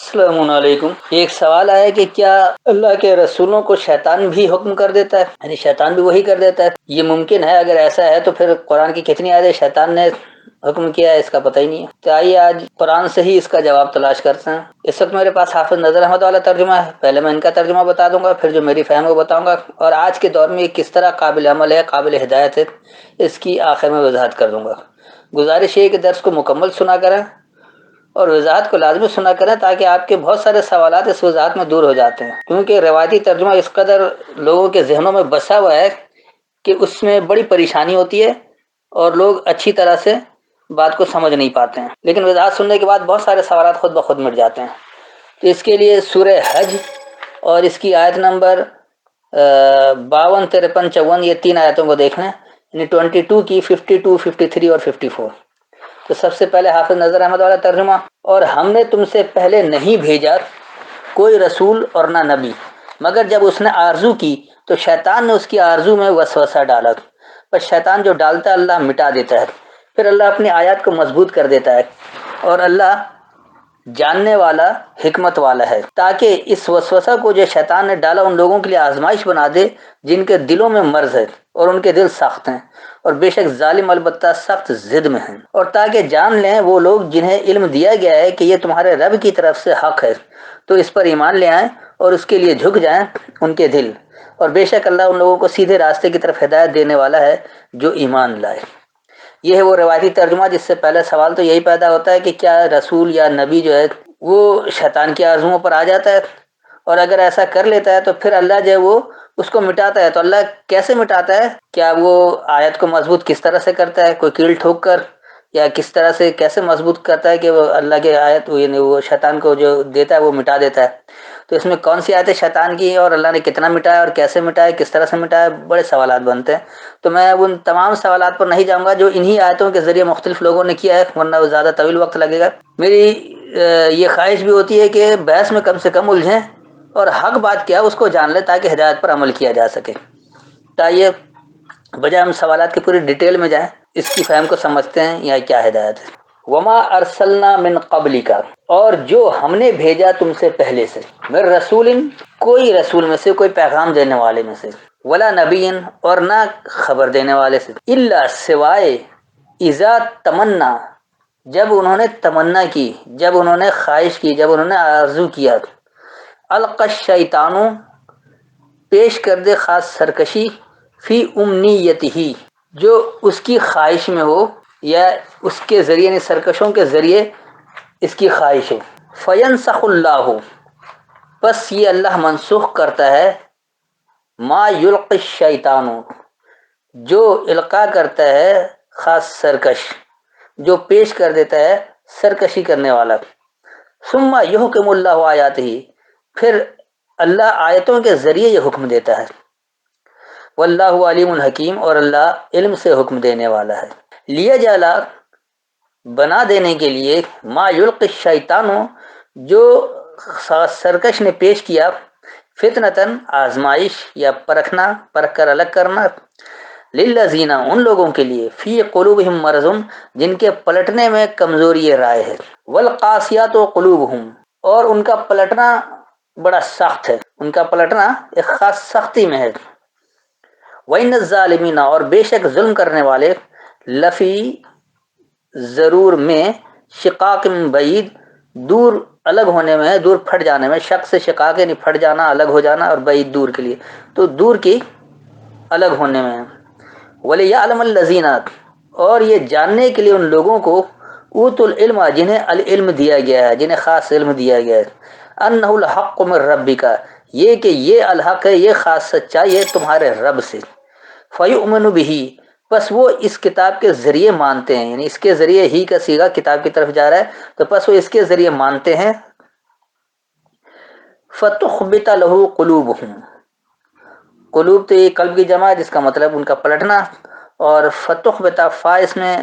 السلام علیکم۔ ایک سوال آیا کہ کیا اللہ کے رسولوں کو شیطان بھی حکم کر دیتا ہے، یعنی شیطان بھی وہی کر دیتا ہے؟ یہ ممکن ہے؟ اگر ایسا ہے تو پھر قرآن کی کتنی آیتیں شیطان نے حکم کیا ہے اس کا پتہ ہی نہیں ہے۔ تو آئیے آج قرآن سے ہی اس کا جواب تلاش کرتے ہیں۔ اس وقت میرے پاس حافظ نذر احمد والا ترجمہ ہے، پہلے میں ان کا ترجمہ بتا دوں گا، پھر جو میری فہم وہ بتاؤں گا، اور آج کے دور میں یہ کس طرح قابل عمل ہے، قابل ہدایت ہے، اس کی آخر میں وضاحت کر دوں گا۔ گزارش ہے کہ درس کو مکمل سنا کریں اور وضاحت کو لازمی سنا کریں تاکہ آپ کے بہت سارے سوالات اس وضاحت میں دور ہو جاتے ہیں، کیونکہ روایتی ترجمہ اس قدر لوگوں کے ذہنوں میں بسا ہوا ہے کہ اس میں بڑی پریشانی ہوتی ہے اور لوگ اچھی طرح سے بات کو سمجھ نہیں پاتے ہیں، لیکن وضاحت سننے کے بعد بہت سارے سوالات خود بخود مٹ جاتے ہیں۔ تو اس کے لیے سورہ حج اور اس کی آیت نمبر 52، 53، 54 یہ تین آیتوں کو دیکھ لیں، یعنی 22 کی 52، 53 اور 54۔ تو سب سے پہلے حافظ نذر احمد والا ترجمہ: اور ہم نے تم سے پہلے نہیں بھیجا کوئی رسول اور نہ نبی، مگر جب اس نے آرزو کی تو شیطان نے اس کی آرزو میں وسوسہ ڈالا، پر شیطان جو ڈالتا ہے اللہ مٹا دیتا ہے، پھر اللہ اپنی آیات کو مضبوط کر دیتا ہے، اور اللہ جاننے والا حکمت والا ہے، تاکہ اس وسوسہ کو جو شیطان نے ڈالا ان لوگوں کے لیے آزمائش بنا دے جن کے دلوں میں مرض ہے اور ان کے دل سخت ہیں، اور بے شک ظالم البتہ سخت ضد میں ہیں، اور تاکہ جان لیں وہ لوگ جنہیں علم دیا گیا ہے کہ یہ تمہارے رب کی طرف سے حق ہے، تو اس پر ایمان لے آئیں اور اس کے لیے جھک جائیں ان کے دل، اور بے شک اللہ ان لوگوں کو سیدھے راستے کی طرف ہدایت دینے والا ہے جو ایمان لائے۔ یہ ہے وہ روایتی ترجمہ جس سے پہلے سوال تو یہی پیدا ہوتا ہے کہ کیا رسول یا نبی جو ہے وہ شیطان کی آرزوؤں پر آ جاتا ہے، اور اگر ایسا کر لیتا ہے تو پھر اللہ جو ہے وہ اس کو مٹاتا ہے، تو اللہ کیسے مٹاتا ہے؟ کیا وہ آیت کو مضبوط کس طرح سے کرتا ہے؟ کوئی کیل ٹھوک کر، یا کس طرح سے کیسے مضبوط کرتا ہے کہ وہ اللہ کے آیت یعنی وہ شیطان کو جو دیتا ہے وہ مٹا دیتا ہے؟ تو اس میں کون سی آیتیں شیطان کی ہیں اور اللہ نے کتنا مٹایا اور کیسے مٹایا، کس طرح سے مٹایا، بڑے سوالات بنتے ہیں۔ تو میں ان تمام سوالات پر نہیں جاؤں گا جو انہی آیتوں کے ذریعے مختلف لوگوں نے کیا ہے، ورنہ وہ زیادہ طویل وقت لگے گا۔ میری یہ خواہش بھی ہوتی ہے کہ بحث میں کم سے کم الجھیں اور حق بات کیا اس کو جان لیں تاکہ ہدایت پر عمل کیا جا سکے۔ تائیے بجائے ہم سوالات کی پوری ڈیٹیل میں جائیں، اس کی فہم کو سمجھتے ہیں یا کیا ہدایت ہے۔ وما ارسلنا من قبلک، اور جو ہم نے بھیجا تم سے پہلے سے، من رسول، کوئی رسول میں سے، کوئی پیغام دینے والے میں سے، ولا نبی، اور نہ خبر دینے والے سے، الا سوائے اذا تمنا، جب انہوں نے تمنا کی، جب انہوں نے خواہش کی، جب انہوں نے آرزو کیا، القی الشیطان، پیش کر دے خاص سرکشی، فی امنیتہ، جو اس کی خواہش میں ہو یا اس کے ذریعے، یعنی سرکشوں کے ذریعے اس کی خواہش ہو، فینسخ اللہ، بس یہ اللہ منسوخ کرتا ہے، ما یلقی الشیطان، جو القاء کرتا ہے خاص سرکش، جو پیش کر دیتا ہے سرکشی کرنے والا، ثم یحکم اللہ آیاتہ، پھر اللہ آیتوں کے ذریعے یہ حکم دیتا ہے، واللہ علیم الحکیم، اور اللہ علم سے حکم دینے والا ہے۔ لیجعل، بنا دینے کے لیے، ما یلقی الشیطان، جو سرکش نے پیش کیا، فتنتاً، آزمائش یا پرکھنا، پرکھ کر الگ کرنا، للذین، ان لوگوں کے لیے، فی قلوبہم مرض، جن کے پلٹنے میں کمزوری رائے ہے، والقاسیات قلوبہم، اور ان کا پلٹنا بڑا سخت ہے، ان کا پلٹنا ایک خاص سختی میں ہے، وَإِنَّ الظَّالِمِينَ، اور بے شک ظلم کرنے والے، لفی، ضرور میں، شقاق بعید، دور الگ ہونے میں، دور پھٹ جانے میں، شق سے شقاق یعنی پھٹ جانا، الگ ہو جانا، اور بعید دور کے لیے، تو دور کی الگ ہونے میں۔ وَلِيَعْلَمَ الَّذِينَ، اور یہ جاننے کے لیے ان لوگوں کو، اوتوا العلم، جنہیں العلم دیا گیا ہے، جنہیں خاص علم دیا گیا ہے، انہ الحق من ربک، یہ کہ یہ الحق ہے، یہ خاص سچائی ہے تمہارے رب سے، فیؤمن بہ، پس وہ اس کتاب کے ذریعے مانتے ہیں، یعنی اس کے ذریعے ہی کا صیغہ کتاب کی طرف جا رہا ہے، تو پس وہ اس کے ذریعے مانتے ہیں، فتخبت لہ قلوبہم، قلوب تو یہ قلب کی جمع ہے جس کا مطلب ان کا پلٹنا، اور فتخبت، فا اس میں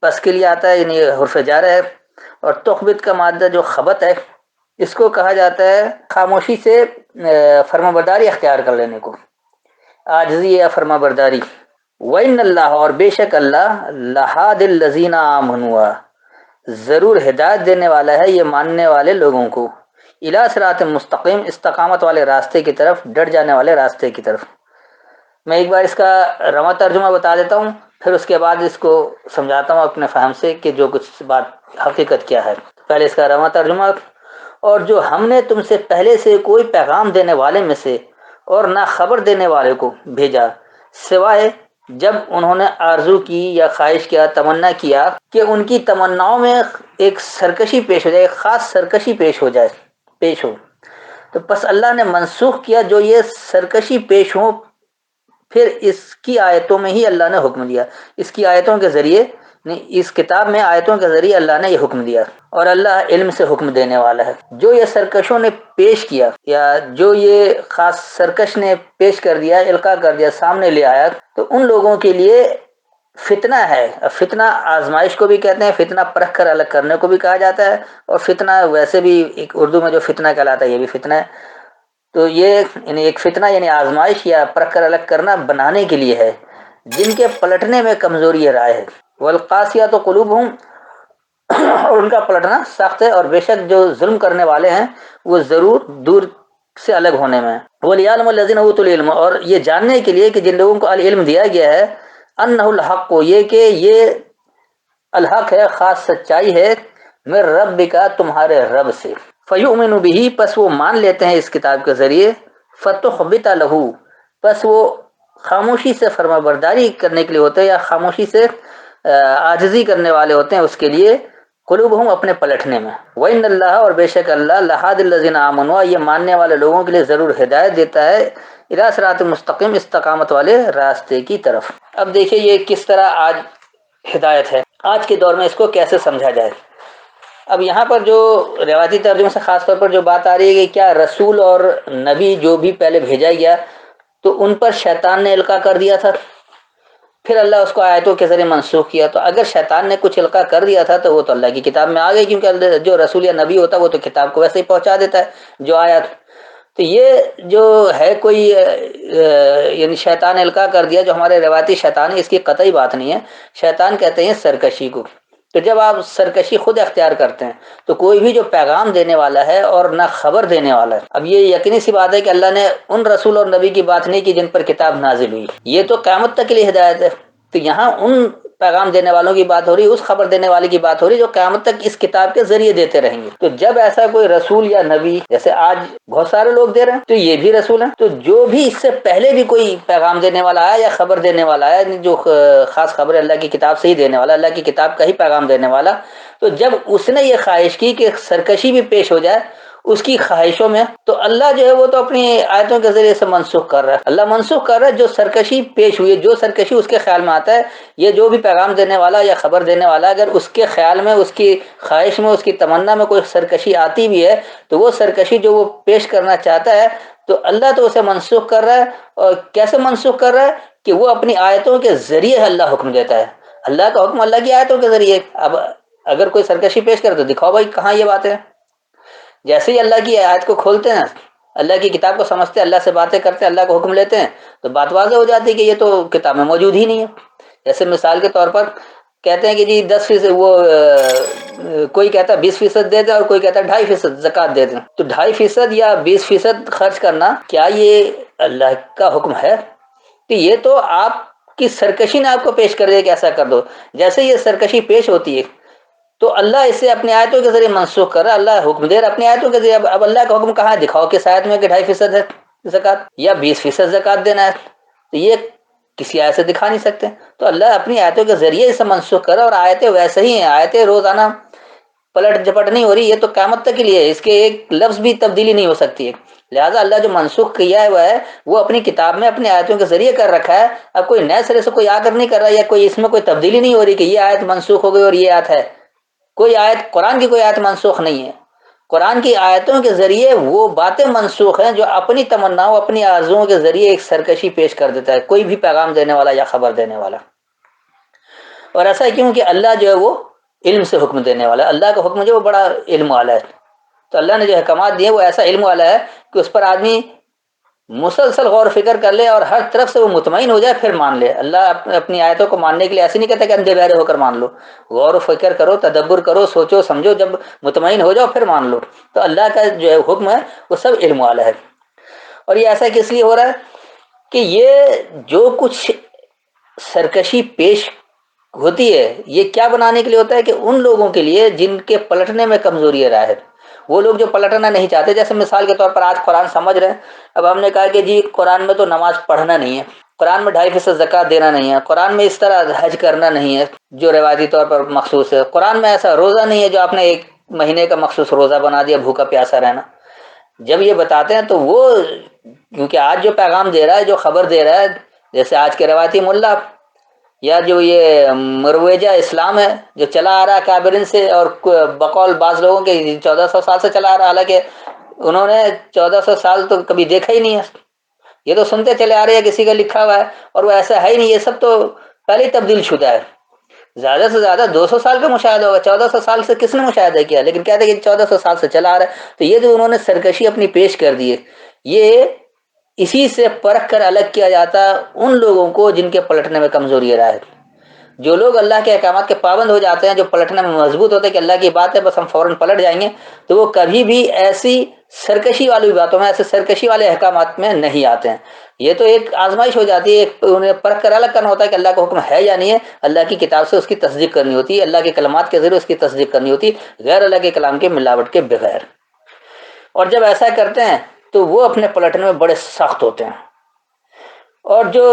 پس کے لیے آتا ہے، یعنی حرف جار ہے، اور تخبت کا مادہ جو خبت ہے اس کو کہا جاتا ہے خاموشی سے فرما برداری اختیار کر لینے کو، عاجزی یا فرما برداری۔ وَإِنَّ اللَّهَ، اور بے شک اللہ، لَهَادِ الَّذِينَ آمَنُوا، ضرور ہدایت دینے والا ہے یہ ماننے والے لوگوں کو، الی صراط مستقیم، استقامت والے راستے کی طرف، ڈٹ جانے والے راستے کی طرف۔ میں ایک بار اس کا رواں ترجمہ بتا دیتا ہوں، پھر اس کے بعد اس کو سمجھاتا ہوں اپنے فہم سے کہ جو کچھ بات حقیقت کیا ہے۔ پہلے اس کا رواں ترجمہ: اور جو ہم نے تم سے پہلے سے کوئی پیغام دینے والے میں سے اور نہ خبر دینے والے کو بھیجا، سوائے جب انہوں نے آرزو کی یا خواہش کیا، تمنا کیا کہ ان کی تمناؤں میں ایک سرکشی پیش ہو جائے، ایک خاص سرکشی پیش ہو، تو پس اللہ نے منسوخ کیا جو یہ سرکشی پیش ہو، پھر اس کی آیتوں میں ہی اللہ نے حکم دیا، اس کی آیتوں کے ذریعے، اس کتاب میں آیتوں کے ذریعے اللہ نے یہ حکم دیا، اور اللہ علم سے حکم دینے والا ہے۔ جو یہ سرکشوں نے پیش کیا، یا جو یہ خاص سرکش نے پیش کر دیا، القاء کر دیا، سامنے لے آیا، تو ان لوگوں کے لیے فتنہ ہے۔ فتنہ آزمائش کو بھی کہتے ہیں، فتنہ پرکھ کر الگ کرنے کو بھی کہا جاتا ہے، اور فتنہ ویسے بھی ایک اردو میں جو فتنہ کہلاتا ہے یہ بھی فتنہ ہے۔ تو یہ یعنی ایک فتنہ یعنی آزمائش یا پرکھ کر الگ کرنا بنانے کے لیے ہے، جن کے پلٹنے میں کمزوری رائے ہے۔ والقاسیات قلوبہم، اور ان کا پلٹنا سخت ہے، اور بے شک جو ظلم کرنے والے ہیں وہ ضرور دور سے الگ ہونے میں۔ وَلِيَعْلَمَ الَّذِينَ أُوتُوا الْعِلْمَ، اور یہ جاننے کے لیے کہ جن لوگوں کو العلم دیا گیا ہے، انہ الحق، یہ کہ یہ الحق ہے، خاص سچائی ہے، من ربک، تمہارے رب سے۔ فیؤمن بہ، پس وہ مان لیتے ہیں اس کتاب کے ذریعے، فتخبت لہ، پس وہ خاموشی سے فرما برداری کرنے کے لیے ہوتے ہیں، یا خاموشی سے عاجزی کرنے والے ہوتے ہیں اس کے لیے، قلوبہم، اپنے پلٹنے میں۔ وَإِنَّ اللَّهَ، اور بے شک اللہ، لَهَادِ الَّذِينَ آمَنُوا، یہ ماننے والے لوگوں کے لیے ضرور ہدایت دیتا ہے، اِلیٰ صراط مستقیم، استقامت والے راستے کی طرف۔ اب دیکھیں یہ کس طرح آج ہدایت ہے، آج کے دور میں اس کو کیسے سمجھا جائے۔ اب یہاں پر جو روایتی ترجمے سے خاص طور پر جو بات آ رہی ہے کہ کیا رسول اور نبی جو بھی پہلے بھیجا گیا تو ان پر شیطان نے القاء کر دیا تھا، پھر اللہ اس کو آیتوں کے ذریعے منسوخ کیا، تو اگر شیطان نے کچھ القاء کر دیا تھا تو وہ تو اللہ کی کتاب میں آ گئی، کیونکہ جو رسول یا نبی ہوتا ہے وہ تو کتاب کو ویسے ہی پہنچا دیتا ہے جو آیات۔ تو یہ جو ہے کوئی یعنی شیطان القاء کر دیا، جو ہمارے روایتی شیطان ہے، اس کی قطعی بات نہیں ہے۔ شیطان کہتے ہیں سرکشی کو۔ تو جب آپ سرکشی خود اختیار کرتے ہیں تو کوئی بھی جو پیغام دینے والا ہے اور نہ خبر دینے والا ہے، اب یہ یقینی سی بات ہے کہ اللہ نے ان رسول اور نبی کی بات نہیں کی جن پر کتاب نازل ہوئی، یہ تو قیامت تک کے لیے ہدایت ہے۔ تو یہاں ان پیغام دینے والوں کی بات ہو رہی، اس خبر دینے والے کی بات ہو رہی جو قیامت تک اس کتاب کے ذریعے دیتے رہیں گے۔ تو جب ایسا کوئی رسول یا نبی، جیسے آج بہت سارے لوگ دے رہے ہیں، تو یہ بھی رسول ہیں، تو جو بھی اس سے پہلے بھی کوئی پیغام دینے والا آیا یا خبر دینے والا آیا، جو خاص خبر اللہ کی کتاب سے ہی دینے والا، اللہ کی کتاب کا ہی پیغام دینے والا، تو جب اس نے یہ خواہش کی کہ سرکشی بھی پیش ہو جائے اس کی خواہشوں میں، تو اللہ جو ہے وہ تو اپنی آیتوں کے ذریعے سے منسوخ کر رہا ہے۔ اللہ منسوخ کر رہا ہے جو سرکشی پیش ہوئی ہے، جو سرکشی اس کے خیال میں آتا ہے، یہ جو بھی پیغام دینے والا یا خبر دینے والا اگر اس کے خیال میں، اس کی خواہش میں، اس کی تمنا میں کوئی سرکشی آتی بھی ہے، تو وہ سرکشی جو وہ پیش کرنا چاہتا ہے تو اللہ تو اسے منسوخ کر رہا ہے۔ اور کیسے منسوخ کر رہا ہے کہ وہ اپنی آیتوں کے ذریعے اللہ حکم دیتا ہے۔ اللہ کا حکم اللہ کی آیتوں کے ذریعے۔ اب اگر کوئی سرکشی پیش کرے تو دکھاؤ بھائی کہاں یہ بات ہے۔ جیسے ہی اللہ کی آیت کو کھولتے ہیں، اللہ کی کتاب کو سمجھتے ہیں، اللہ سے باتیں کرتے ہیں، اللہ کو حکم لیتے ہیں، تو بات واضح ہو جاتی ہے کہ یہ تو کتاب میں موجود ہی نہیں ہے۔ جیسے مثال کے طور پر کہتے ہیں کہ جی 10% وہ کوئی کہتا ہے 20% دے دیں اور کوئی کہتا ہے 2.5% زکوٰۃ دے دیں، تو 2.5% یا 20% خرچ کرنا کیا یہ اللہ کا حکم ہے؟ تو یہ تو آپ کی سرکشی نے آپ کو پیش کر دیا کہ ایسا کر دو۔ جیسے یہ سرکشی پیش ہوتی ہے تو اللہ اسے اپنی آیتوں کے ذریعے منسوخ کر رہا ہے، اللہ حکم دے رہا ہے اپنی آیتوں کے ذریعے۔ اب اللہ کا حکم کہاں ہے؟ دکھاؤ کس آیت میں کہ 2.5% ہے زکوٰۃ یا 20% زکوٰۃ دینا ہے، تو یہ کسی آیت سے دکھا نہیں سکتے۔ تو اللہ اپنی آیتوں کے ذریعے اسے منسوخ کر رہا ہے، اور آیتیں ویسے ہی ہیں، آیتیں روزانہ پلٹ جھپٹ نہیں ہو رہی، یہ تو قیامت تک کے لیے ہے، اس کے ایک لفظ بھی تبدیلی نہیں ہو سکتی ہے۔ لہٰذا اللہ جو منسوخ کیا ہے وہ اپنی کتاب میں اپنی آیتوں کے ذریعے کر رکھا ہے۔ اب کوئی نئے سرے سے کوئی آ کر نہیں کر رہا، یا کوئی اس میں کوئی تبدیلی نہیں ہو رہی کہ یہ آیت منسوخ ہو گئی اور یہ آیت ہے۔ کوئی آیت، قرآن کی کوئی آیت منسوخ نہیں ہے۔ قرآن کی آیتوں کے ذریعے وہ باتیں منسوخ ہیں جو اپنی تمناؤں، اپنی آرزوؤں کے ذریعے ایک سرکشی پیش کر دیتا ہے کوئی بھی پیغام دینے والا یا خبر دینے والا۔ اور ایسا کیوں کہ اللہ جو ہے وہ علم سے حکم دینے والا ہے، اللہ کا حکم جو ہے وہ بڑا علم والا ہے۔ تو اللہ نے جو احکامات دیے وہ ایسا علم والا ہے کہ اس پر آدمی مسلسل غور و فکر کر لے اور ہر طرف سے وہ مطمئن ہو جائے پھر مان لے۔ اللہ اپنی آیتوں کو ماننے کے لیے ایسے نہیں کہتا کہ اندھے بہرے ہو کر مان لو، غور و فکر کرو، تدبر کرو، سوچو سمجھو، جب مطمئن ہو جاؤ پھر مان لو۔ تو اللہ کا جو ہے حکم ہے وہ سب علم والا ہے۔ اور یہ ایسا کس لیے ہو رہا ہے کہ یہ جو کچھ سرکشی پیش ہوتی ہے یہ کیا بنانے کے لیے ہوتا ہے کہ ان لوگوں کے لیے جن کے پلٹنے میں کمزوری رائے ہے، وہ لوگ جو پلٹنا نہیں چاہتے، جیسے مثال کے طور پر آج قرآن سمجھ رہے ہیں، اب ہم نے کہا کہ جی قرآن میں تو نماز پڑھنا نہیں ہے، قرآن میں 2.5% زکوٰۃ دینا نہیں ہے، قرآن میں اس طرح حج کرنا نہیں ہے جو روایتی طور پر مخصوص ہے، قرآن میں ایسا روزہ نہیں ہے جو آپ نے 1 مہینے کا مخصوص روزہ بنا دیا بھوکا پیاسا رہنا۔ جب یہ بتاتے ہیں تو وہ کیونکہ آج جو پیغام دے رہا ہے، جو خبر دے رہا ہے، جیسے آج کے روایتی ملا یا جو یہ مرویجہ اسلام ہے جو چلا آ رہا ہے کابرین سے، اور بقول بعض لوگوں کے 1400 سال سے چلا آ رہا ہے، حالانکہ انہوں نے 1400 سال تو کبھی دیکھا ہی نہیں ہے، یہ تو سنتے چلے آ رہے ہیں کسی کا لکھا ہوا ہے، اور وہ ایسا ہے ہی نہیں، یہ سب تو پہلے تبدیل شدہ ہے۔ زیادہ سے زیادہ 200 سال کا مشاہدہ ہوگا، 1400 سال سے کس نے مشاہدہ کیا؟ لیکن کہتے ہیں کہ 1400 سال سے چلا آ رہا ہے۔ تو یہ جو انہوں نے سرکشی اپنی پیش کر دی ہے، یہ اسی سے پرکھ کر الگ کیا جاتا ہے ان لوگوں کو جن کے پلٹنے میں کمزوری رہا ہے۔ جو لوگ اللہ کے احکامات کے پابند ہو جاتے ہیں، جو پلٹنے میں مضبوط ہوتے ہیں کہ اللہ کی بات ہے بس ہم فوراً پلٹ جائیں گے، تو وہ کبھی بھی ایسی سرکشی والی باتوں میں، ایسے سرکشی والے احکامات میں نہیں آتے ہیں۔ یہ تو ایک آزمائش ہو جاتی ہے، انہیں پرکھ کر الگ کرنا ہوتا ہے کہ اللہ کا حکم ہے یا نہیں ہے، اللہ کی کتاب سے اس کی تصدیق کرنی ہوتی ہے، اللہ کے کلمات کے ذریعے اس کی تصدیق کرنی ہوتی ہے، غیر اللہ کے کلام کے ملاوٹ کے بغیر۔ اور جب ایسا کرتے ہیں تو وہ اپنے پلٹنے میں بڑے سخت ہوتے ہیں، اور جو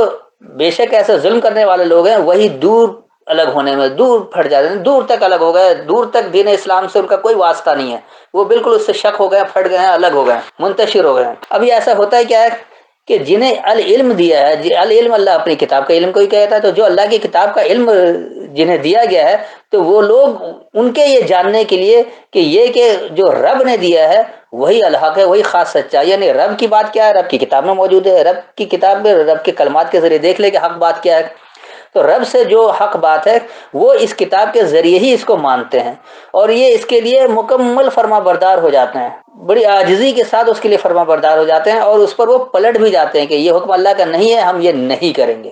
بے شک ایسے ظلم کرنے والے لوگ ہیں وہی دور الگ ہونے میں دور پھٹ جاتے ہیں، دور تک الگ ہو گئے، دور تک دین اسلام سے ان کا کوئی واسطہ نہیں ہے، وہ بالکل اس سے شک ہو گئے، پھٹ گئے ہیں، الگ ہو گئے ہیں، منتشر ہو گئے ہیں۔ ابھی ایسا ہوتا ہے کیا ہے کہ جنہیں العلم دیا ہے، العلم اللہ اپنی کتاب کا علم کوئی کہتا ہے، تو جو اللہ کی کتاب کا علم جنہیں دیا گیا ہے تو وہ لوگ ان کے یہ جاننے کے لیے کہ یہ کہ جو رب نے دیا ہے وہی الحق ہے، وہی خاص سچائی، یعنی رب کی بات کیا ہے رب کی کتاب میں موجود ہے، رب کی کتاب میں رب کے کلمات کے ذریعے دیکھ لے کہ حق بات کیا ہے، تو رب سے جو حق بات ہے وہ اس کتاب کے ذریعے ہی اس کو مانتے ہیں، اور یہ اس کے لیے مکمل فرما بردار ہو جاتے ہیں، بڑی عاجزی کے ساتھ اس کے لیے فرما بردار ہو جاتے ہیں، اور اس پر وہ پلٹ بھی جاتے ہیں کہ یہ حکم اللہ کا نہیں ہے، ہم یہ نہیں کریں گے۔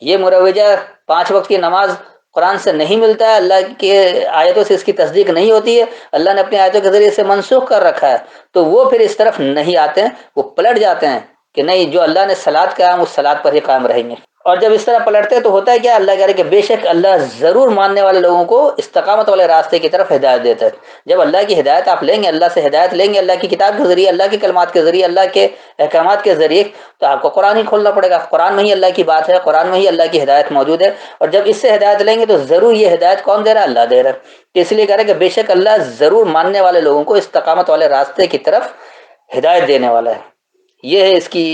یہ مروجہ 5 وقت کی نماز قرآن سے نہیں ملتا ہے، اللہ کے آیتوں سے اس کی تصدیق نہیں ہوتی ہے، اللہ نے اپنی آیتوں کے ذریعے سے منسوخ کر رکھا ہے، تو وہ پھر اس طرف نہیں آتے ہیں، وہ پلٹ جاتے ہیں کہ نہیں، جو اللہ نے صلاۃ کہا ہم اس صلاۃ پر ہی قائم رہیں گے۔ اور جب اس طرح پلٹتے ہیں تو ہوتا ہے کیا، اللہ کہہ رہے کہ بے شک اللہ ضرور ماننے والے لوگوں کو استقامت والے راستے کی طرف ہدایت دیتا ہے۔ جب اللہ کی ہدایت آپ لیں گے، اللہ سے ہدایت لیں گے، اللہ کی کتاب کے ذریعے، اللہ کے کلمات کے ذریعے، اللہ کے احکامات کے ذریعے، تو آپ کو قرآن ہی کھولنا پڑے گا، قرآن میں ہی اللہ کی بات ہے، قرآن میں ہی اللہ کی ہدایت موجود ہے، اور جب اس سے ہدایت لیں گے تو ضرور یہ ہدایت کون دے رہا ہے؟ اللہ دے رہا ہے۔ اس لیے کہہ رہے کہ بے شک اللہ ضرور ماننے والے لوگوں کو استقامت والے راستے کی طرف ہدایت دینے والا ہے۔ یہ ہے اس کی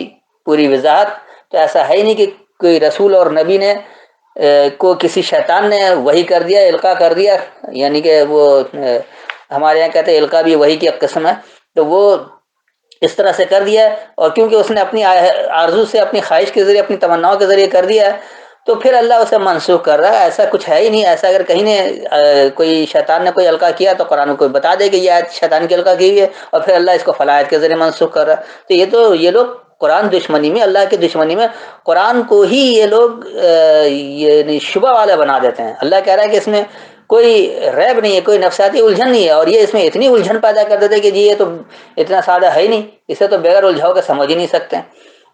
پوری وضاحت۔ تو ایسا ہے ہی نہیں کہ کوئی رسول اور نبی نے کو کسی شیطان نے وحی کر دیا، القاء کر دیا، یعنی کہ وہ ہمارے یہاں کہتے ہیں القاء بھی وحی کی قسم ہے، تو وہ اس طرح سے کر دیا ہے، اور کیونکہ اس نے اپنی آرزو سے، اپنی خواہش کے ذریعے، اپنی تمناؤں کے ذریعے کر دیا ہے، تو پھر اللہ اسے منسوخ کر رہا ہے۔ ایسا کچھ ہے ہی نہیں، ایسا اگر کہیں نے کوئی شیطان نے کوئی القاء کیا تو قرآن کو بتا دے کہ یہ آیت شیطان کی القاء کی ہوئی ہے، اور پھر اللہ اس کو فلاں آیت کے ذریعے منسوخ کر رہا ہے۔ تو یہ لوگ قرآن دشمنی میں، اللہ کی دشمنی میں قرآن کو ہی یہ لوگ یہ شبہ والا بنا دیتے ہیں۔ اللہ کہہ رہا ہے کہ اس میں کوئی ریب نہیں ہے، کوئی نفسیاتی الجھن نہیں ہے، اور یہ اس میں اتنی الجھن پیدا کر دیتے کہ جی یہ تو اتنا سادہ ہے ہی نہیں، اسے تو بغیر الجھاؤ کے سمجھ ہی نہیں سکتے۔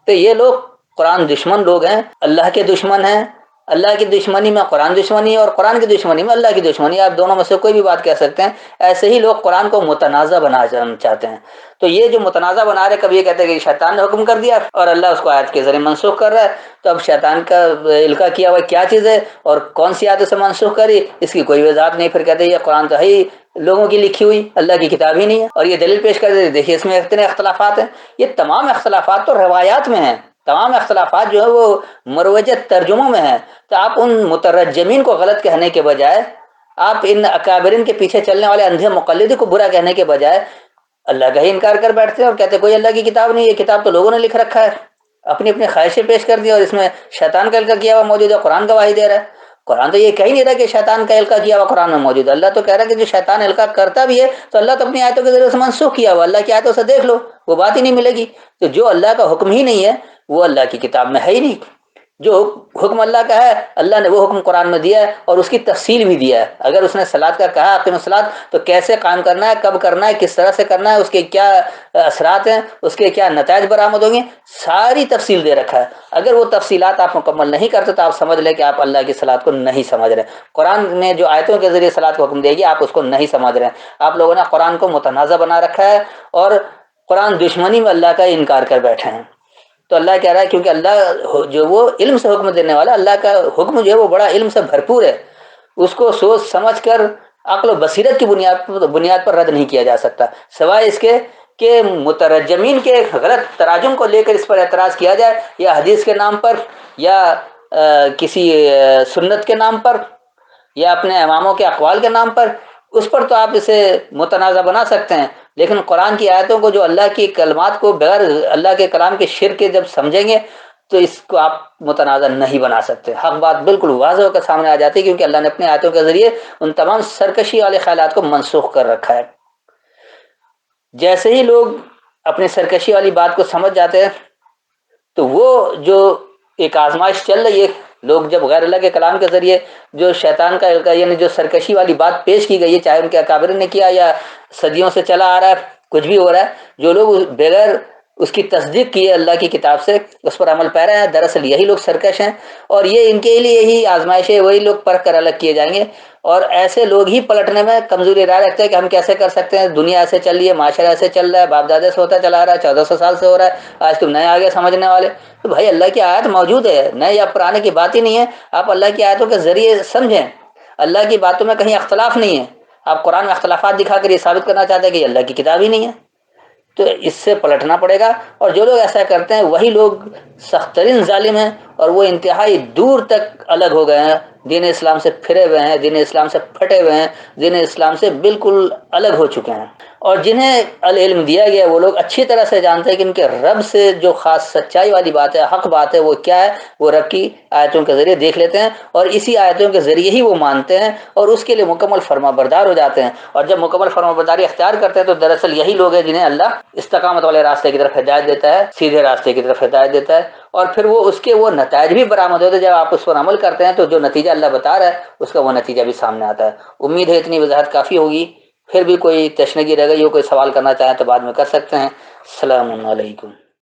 تو یہ لوگ قرآن دشمن لوگ ہیں، اللہ کے دشمن ہیں، اللہ کی دشمنی میں قرآن دشمنی ہے، اور قرآن کی دشمنی میں اللہ کی دشمنی ہے، آپ دونوں میں سے کوئی بھی بات کہہ سکتے ہیں۔ ایسے ہی لوگ قرآن کو متنازع بنا چاہتے ہیں، تو یہ جو متنازع بنا رہے، کبھی یہ کہتے ہیں کہ شیطان نے حکم کر دیا اور اللہ اس کو آیت کے ذریعے منسوخ کر رہا ہے، تو اب شیطان کا القاء کیا ہوا کیا چیز ہے اور کون سی آیت سے منسوخ کری، اس کی کوئی وضاحت نہیں۔ پھر کہتے ہیں یہ قرآن تو ہے ہی لوگوں کی لکھی ہوئی، اللہ کی کتاب ہی نہیں ہے، اور یہ دلیل پیش کر دیتے دیکھیے اس میں اتنے اختلافات ہیں۔ یہ تمام اختلافات تو روایات میں ہیں، تمام اختلافات جو ہے وہ مروجہ ترجموں میں ہیں۔ تو آپ ان مترجمین کو غلط کہنے کے بجائے، آپ ان اکابرین کے پیچھے چلنے والے اندھے مقلد کو برا کہنے کے بجائے اللہ کا ہی انکار کر بیٹھتے ہیں اور کہتے ہیں کوئی اللہ کی کتاب نہیں، یہ کتاب تو لوگوں نے لکھ رکھا ہے، اپنی اپنی خواہشیں پیش کر دی، اور اس میں شیطان کا القاء کیا ہوا موجود ہے، قرآن گواہی دے رہا ہے۔ قرآن تو یہ کہہ نہیں رہا کہ شیطان کا القا کیا ہوا قرآن میں موجود ہے، اللہ تو کہہ رہا ہے کہ جو شیطان القا کرتا بھی ہے تو اللہ تو اپنی آیتوں کے ذریعے سے منسوخ کیا ہوا، اللہ کی آیتوں سے دیکھ لو وہ بات ہی نہیں ملے گی۔ تو جو اللہ کا حکم ہی نہیں ہے وہ اللہ کی کتاب میں ہے ہی نہیں۔ جو حکم اللہ کا ہے اللہ نے وہ حکم قرآن میں دیا ہے اور اس کی تفصیل بھی دیا ہے۔ اگر اس نے صلاۃ کا کہا اقیم الصلاۃ تو کیسے قائم کرنا ہے، کب کرنا ہے، کس طرح سے کرنا ہے، اس کے کیا اثرات ہیں، اس کے کیا نتائج برآمد ہوں گے، ساری تفصیل دے رکھا ہے۔ اگر وہ تفصیلات آپ مکمل نہیں کرتے تو آپ سمجھ لیں کہ آپ اللہ کی صلاۃ کو نہیں سمجھ رہے۔ قرآن نے جو آیتوں کے ذریعے صلاۃ کو حکم دے گی آپ اس کو نہیں سمجھ رہے ہیں۔ آپ لوگوں نے قرآن کو متنازع بنا رکھا ہے اور قرآن دشمنی میں اللہ کا انکار کر بیٹھے ہیں۔ تو اللہ کہہ رہا ہے کیونکہ اللہ جو وہ علم سے حکم دینے والا، اللہ کا حکم جو ہے وہ بڑا علم سے بھرپور ہے، اس کو سوچ سمجھ کر عقل و بصیرت کی بنیاد پر رد نہیں کیا جا سکتا، سوائے اس کے کہ مترجمین کے غلط تراجم کو لے کر اس پر اعتراض کیا جائے، یا حدیث کے نام پر، یا کسی سنت کے نام پر، یا اپنے اماموں کے اقوال کے نام پر، اس پر تو آپ اسے متنازع بنا سکتے ہیں۔ لیکن قرآن کی آیتوں کو جو اللہ کی کلمات کو بغیر اللہ کے کلام کے شرک کے جب سمجھیں گے تو اس کو آپ متنازع نہیں بنا سکتے۔ حق بات بالکل واضح ہو کر سامنے آ جاتی ہے، کیونکہ اللہ نے اپنے آیتوں کے ذریعے ان تمام سرکشی والے خیالات کو منسوخ کر رکھا ہے۔ جیسے ہی لوگ اپنی سرکشی والی بات کو سمجھ جاتے ہیں تو وہ جو ایک آزمائش چل رہی ہے، لوگ جب غیر اللہ کے کلام کے ذریعے جو شیطان کا یعنی جو سرکشی والی بات پیش کی گئی ہے، چاہے ان کے اکابر نے کیا یا صدیوں سے چلا آ رہا ہے، کچھ بھی ہو رہا ہے، جو لوگ بغیر اس کی تصدیق کی ہے اللہ کی کتاب سے اس پر عمل پیرا ہے، دراصل یہی لوگ سرکش ہیں، اور یہ ان کے لیے یہی آزمائش ہے، وہی لوگ پرکھ کر الگ کیے جائیں گے۔ اور ایسے لوگ ہی پلٹنے میں کمزوری رائے رکھتے ہیں کہ ہم کیسے کر سکتے ہیں، دنیا ایسے چل رہی ہے، معاشرہ ایسے چل رہا ہے، باپ دادے سے ہوتا چلا رہا ہے، 1400 سال سے ہو رہا ہے، آج تم نئے آگے سمجھنے والے۔ تو بھائی اللہ کی آیت موجود ہے، نئے یا پرانے کی بات ہی نہیں ہے، آپ اللہ کی آیتوں کے ذریعے سمجھیں، اللہ کی باتوں میں کہیں اختلاف نہیں ہے۔ آپ قرآن میں اختلافات دکھا کر یہ ثابت کرنا چاہتے ہیں کہ یہ اللہ کی کتاب ہی نہیں ہے، تو اس سے پلٹنا پڑے گا۔ اور جو لوگ ایسا کرتے ہیں وہی لوگ سخت ترین ظالم ہیں، اور وہ انتہائی دور تک الگ ہو گئے ہیں، دین اسلام سے پھرے ہوئے ہیں، دین اسلام سے پھٹے ہوئے ہیں، دین اسلام سے بالکل الگ ہو چکے ہیں۔ اور جنہیں العلم دیا گیا وہ لوگ اچھی طرح سے جانتے ہیں کہ ان کے رب سے جو خاص سچائی والی بات ہے، حق بات ہے، وہ کیا ہے، وہ رب کی آیتوں کے ذریعے دیکھ لیتے ہیں اور اسی آیتوں کے ذریعے ہی وہ مانتے ہیں اور اس کے لیے مکمل فرما بردار ہو جاتے ہیں۔ اور جب مکمل فرما برداری اختیار کرتے ہیں تو دراصل یہی لوگ ہیں جنہیں اللہ استقامت والے راستے کی طرف ہدایت دیتا ہے، سیدھے راستے کی طرف ہدایت دیتا ہے، اور پھر وہ اس کے وہ نتائج بھی برآمد ہوتے ہیں۔ جب آپ اس پر عمل کرتے ہیں تو جو نتیجہ اللہ بتا رہا ہے اس کا وہ نتیجہ بھی سامنے آتا ہے۔ امید ہے اتنی وضاحت کافی ہوگی، پھر بھی کوئی تشنگی رہ گئی ہو، کوئی سوال کرنا چاہیں تو بعد میں کر سکتے ہیں۔ السلام علیکم۔